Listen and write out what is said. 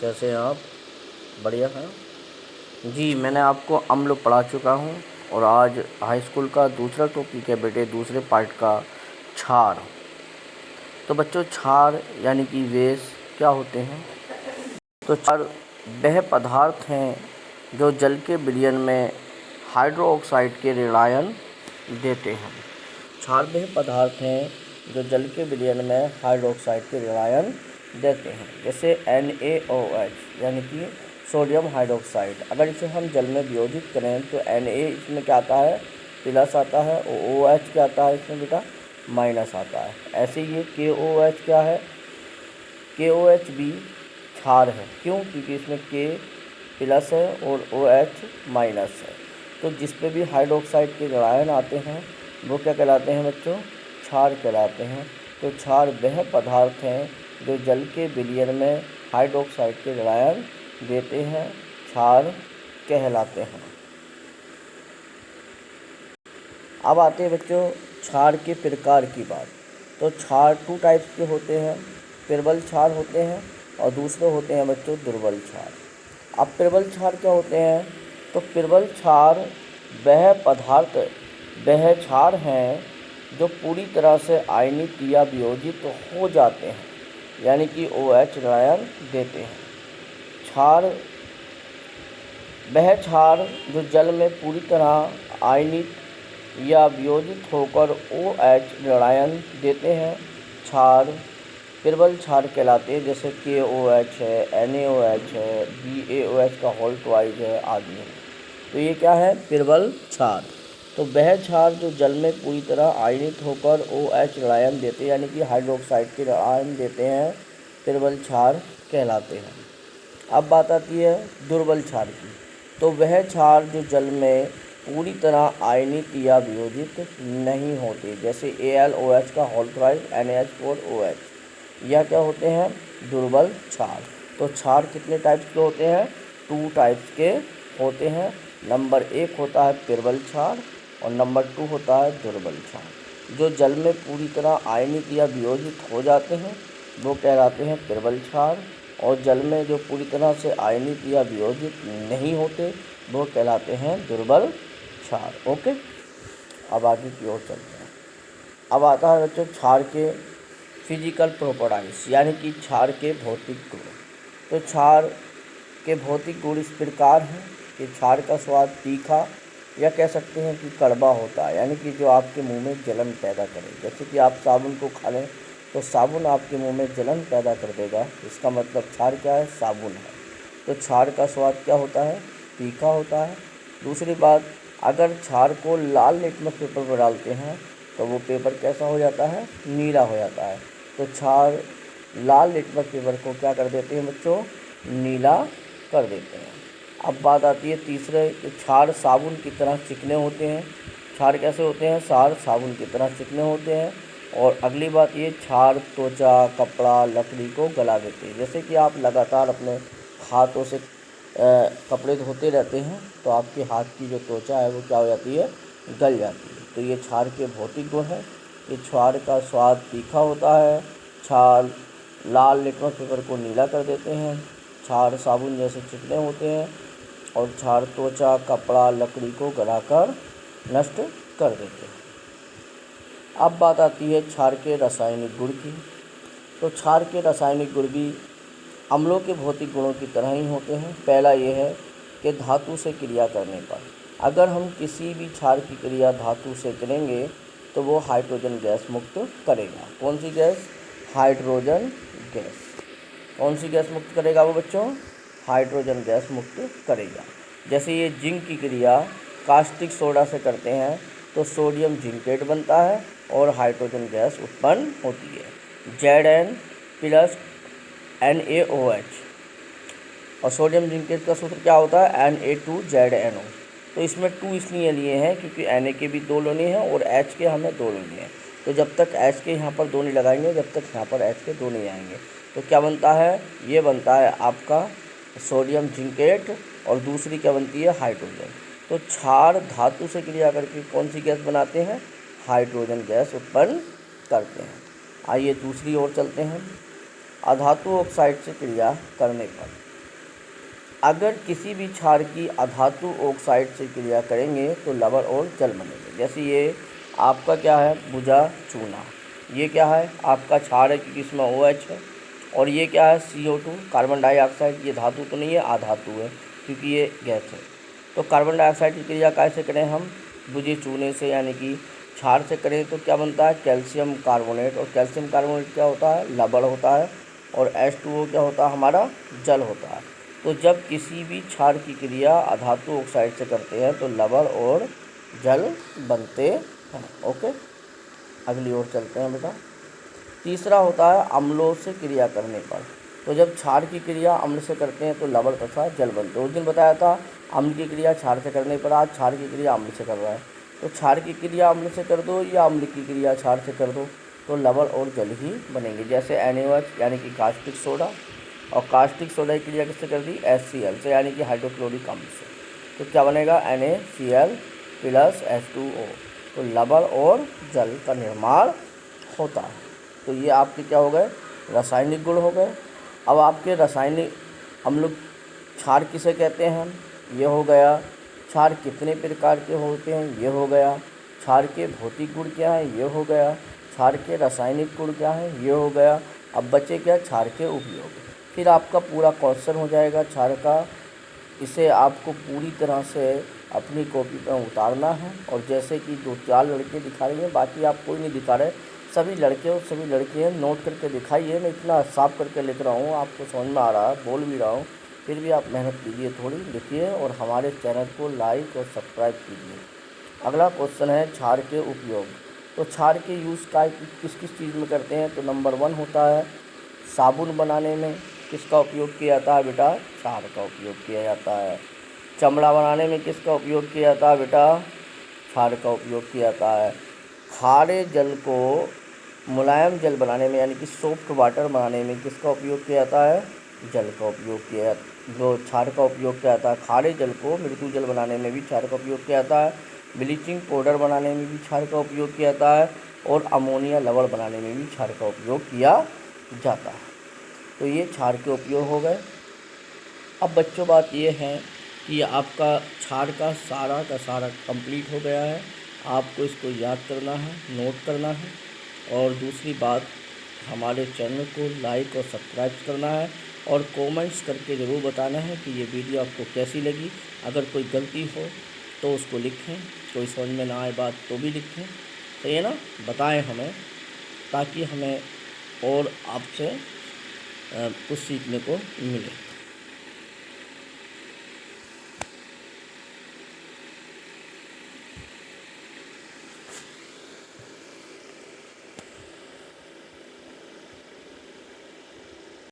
कैसे हैं आप? बढ़िया हैं जी। मैंने आपको अम्ल पढ़ा चुका हूँ और आज हाई स्कूल का दूसरा टॉपिक है बेटे, दूसरे पार्ट का क्षार। तो बच्चों, क्षार यानी कि वेश क्या होते हैं? तो क्षार वह पदार्थ हैं जो जल के विलयन में हाइड्रोक्साइड के ऋणायन देते हैं। क्षार वह पदार्थ हैं जो जल के विलयन में हाइड्रोक्साइड के ऋणायन देते हैं। जैसे NaOH यानी कि सोडियम हाइड्रोक्साइड, अगर इसे हम जल में वियोजित करें तो Na इसमें क्या आता है? प्लस आता है, और OH क्या आता है इसमें बेटा? माइनस आता है। ऐसे ये KOH क्या है? KOH भी क्षार है। क्यों? क्योंकि इसमें K प्लस है और OH माइनस है। तो जिस पे भी हाइड्रोक्साइड के ऋणायन आते हैं वो क्या कहलाते हैं बच्चों? क्षार कहलाते हैं। तो क्षार वह पदार्थ हैं जो जल के विलयन में हाइड्रोक्साइड के ऋणायन देते हैं, क्षार कहलाते हैं। अब आते हैं बच्चों क्षार के प्रकार की बात। तो क्षार 2 टाइप्स के होते हैं, प्रबल क्षार होते हैं और दूसरे होते हैं बच्चों दुर्बल क्षार। अब प्रबल क्षार क्या होते हैं? तो प्रबल क्षार वह पदार्थ, वह क्षार हैं जो पूरी तरह से आयनित या वियोजित हो जाते हैं, यानी कि OH ऋणायन देते हैं। क्षार वह क्षार जो जल में पूरी तरह आयनित या वियोजित होकर OH ऋणायन देते हैं, क्षार प्रबल क्षार कहलाते हैं। जैसे KOH है, NaOH है, BaOH का होल ट्वाइस है आदि है। तो ये क्या है? प्रबल क्षार। तो वह क्षार जो जल में पूरी तरह आयनित होकर OH ऋणायन देते हैं, यानी कि हाइड्रोक्साइड के ऋणायन देते हैं, प्रबल क्षार कहलाते हैं। अब बात आती है दुर्बल क्षार की। तो वह क्षार जो जल में पूरी तरह आयनित या वियोजित नहीं होते, जैसे AlOH का होल ट्वाइस NaH4OH, यह क्या होते हैं? दुर्बल क्षार। तो क्षार कितने टाइप्स के होते हैं? 2 टाइप्स के होते हैं। नंबर 1 होता है प्रबल क्षार और नंबर 2 होता है दुर्बल क्षार। जो जल में पूरी तरह आयनित या वियोजित हो जाते हैं वो कहलाते हैं प्रबल क्षार, और जल में जो पूरी तरह से आयनित या वियोजित नहीं होते वो कहलाते हैं दुर्बल क्षार। ओके, अब आगे की ओर चलते हैं। अब आता है बच्चों क्षार के फिजिकल प्रॉपर्टीज, यानी कि क्षार के भौतिक गुण। तो क्षार के भौतिक गुण इस प्रकार हैं कि क्षार का स्वाद तीखा या कह सकते हैं कि कड़वा होता है, यानी कि जो आपके मुंह में जलन पैदा करे। जैसे कि आप साबुन को खा लें तो साबुन आपके मुंह में जलन पैदा कर देगा, इसका मतलब क्षार क्या है? साबुन है। तो क्षार का स्वाद क्या होता है? तीखा होता है। दूसरी बात, अगर क्षार को लाल लिटमस पेपर पर डालते हैं तो वो पेपर कैसा हो जाता है? नीला हो जाता है। तो क्षार लाल लिटमस पेपर को क्या कर देते हैं बच्चों? नीला कर देते हैं। अब बात आती है तीसरे कि क्षार साबुन की तरह चिकने होते हैं। क्षार कैसे होते हैं? क्षार साबुन की तरह चिकने होते हैं। और अगली बात ये, क्षार त्वचा, कपड़ा, लकड़ी को गला देते हैं। जैसे कि आप लगातार अपने हाथों से कपड़े धोते रहते हैं तो आपके हाथ की जो त्वचा है वो क्या हो जाती है? गल जाती है। तो ये क्षार के भौतिक गुण हैं। कि क्षार का स्वाद तीखा होता है, क्षार लाल लिटमस पेपर को नीला कर देते हैं, क्षार साबुन जैसे चिकने होते हैं, और क्षार त्वचा, कपड़ा, लकड़ी को गलाकर नष्ट कर देते हैं। अब बात आती है क्षार के रासायनिक गुण की। तो क्षार के रासायनिक गुण भी अम्लों के भौतिक गुणों की तरह ही होते हैं। पहला ये है कि धातु से क्रिया करने पर, अगर हम किसी भी क्षार की क्रिया धातु से करेंगे तो वो हाइड्रोजन गैस मुक्त करेगा। कौन सी गैस? Hydrogen gas. कौन सी गैस मुक्त करेगा वो बच्चों? हाइड्रोजन गैस मुक्त करेगा। जैसे ये जिंक की क्रिया कास्टिक सोडा से करते हैं तो सोडियम जिंकेट बनता है और हाइड्रोजन गैस उत्पन्न होती है, Zn प्लस NaOH। और सोडियम जिंकेट का सूत्र क्या होता है? Na2ZNO। तो इसमें 2 इसलिए लिए हैं क्योंकि Na के भी 2 लेने हैं और H के हमें 2 लेने हैं। तो जब तक H के यहाँ पर 2 नहीं लगाएंगे जब तक यहाँ पर H के 2 नहीं आएंगे। तो क्या बनता है? ये बनता है आपका सोडियम जिंकेट, और दूसरी क्या बनती है? हाइड्रोजन। तो क्षार धातु से क्रिया करके कौन सी गैस बनाते हैं? हाइड्रोजन गैस उत्पन्न करते हैं। आइए दूसरी ओर चलते हैं। अधातु ऑक्साइड से क्रिया करने पर, अगर किसी भी क्षार की अधातु ऑक्साइड से क्रिया करेंगे तो लवण और जल बनेंगे। जैसे ये आपका क्या है, भुजा चूना, ये क्या है आपका क्षार है क्योंकि इसमें OH है, और ये क्या है CO2 कार्बन डाइऑक्साइड, ये धातु तो नहीं है अधातु है क्योंकि ये गैस है। तो कार्बन डाइऑक्साइड की क्रिया कैसे करें हम, भुजे चूने से यानी कि क्षार से करें तो क्या बनता है कैल्शियम कार्बोनेट, और कैल्शियम कार्बोनेट क्या होता है लवण होता है, और H2O क्या होता है हमारा जल होता है। तो जब किसी भी क्षार की क्रिया अधातु ऑक्साइड से करते हैं तो लवण और जल बनते हैं। ओके, अगली ओर चलते हैं बेटा। तीसरा होता है अम्लों से क्रिया करने पर। तो जब क्षार की क्रिया अम्ल से करते हैं तो लवण तथा जल बनते हैं। उस दिन बताया था अम्ल की क्रिया क्षार से करने पर, आज क्षार की क्रिया अम्ल से कर रहा है। तो क्षार की क्रिया अम्ल से कर दो या अम्ल की क्रिया क्षार से कर दो तो लवण और जल ही बनेंगे। जैसे NaOH यानी कि कास्टिक सोडा, और कास्टिक सोडा की क्रिया किससे कर दी HCl से यानी कि हाइड्रोक्लोरिक अम्ल से, तो क्या बनेगा NaCl प्लस H2O, तो लवण और जल का निर्माण होता है। तो ये आपके क्या हो गए रासायनिक गुण हो गए। अब आपके रासायनिक हम लोग क्षार किसे कहते हैं, ये हो गया। क्षार कितने प्रकार के होते हैं, ये हो गया। क्षार के भौतिक गुण क्या है, ये हो गया। क्षार के रासायनिक गुण क्या है, ये हो गया। अब बचे क्या क्षार के उपयोग, फिर आपका पूरा क्वेश्चन हो जाएगा क्षार का। इसे आपको पूरी तरह से अपनी कॉपी पर उतारना है, और जैसे कि 2-4 लड़के दिखा रहे हैं, बाकी आप कोई नहीं दिखा रहे, सभी लड़के और सभी लड़कियाँ नोट करके दिखाइए। मैं इतना साफ करके लिख रहा हूँ, आपको समझ में आ रहा है, बोल भी रहा हूँ, फिर भी आप मेहनत कीजिए, थोड़ी लिखिए और हमारे चैनल को लाइक और सब्सक्राइब कीजिए। अगला क्वेश्चन है क्षार के उपयोग। तो क्षार के यूज़ का किस किस चीज़ में करते हैं, तो नंबर 1 होता है साबुन बनाने में किसका उपयोग किया जाता है बेटा, क्षार का उपयोग किया जाता है। चमड़ा बनाने में किसका उपयोग किया जाता है बेटा, क्षार का उपयोग किया जाता है। खारे जल को मुलायम जल बनाने में यानी कि सॉफ्ट वाटर बनाने में किसका उपयोग किया जाता है, जल का उपयोग किया जाता है, जो क्षार का उपयोग किया जाता है। खारे जल को मृदु जल बनाने में भी क्षार का उपयोग किया जाता है। ब्लीचिंग पाउडर बनाने में भी क्षार का उपयोग किया जाता है, और अमोनिया लवण बनाने में भी क्षार का उपयोग किया जाता है। तो ये क्षार के उपयोग हो गए। अब बच्चों बात ये है कि आपका क्षार का सारा कंप्लीट हो गया है। आपको इसको याद करना है, नोट करना है, और दूसरी बात हमारे चैनल को लाइक और सब्सक्राइब करना है, और कमेंट्स करके ज़रूर बताना है कि ये वीडियो आपको कैसी लगी। अगर कोई गलती हो तो उसको लिखें, कोई समझ में ना आए बात तो भी लिखें, सही है ना, बताएं हमें, ताकि हमें और आपसे कुछ सीखने को मिले।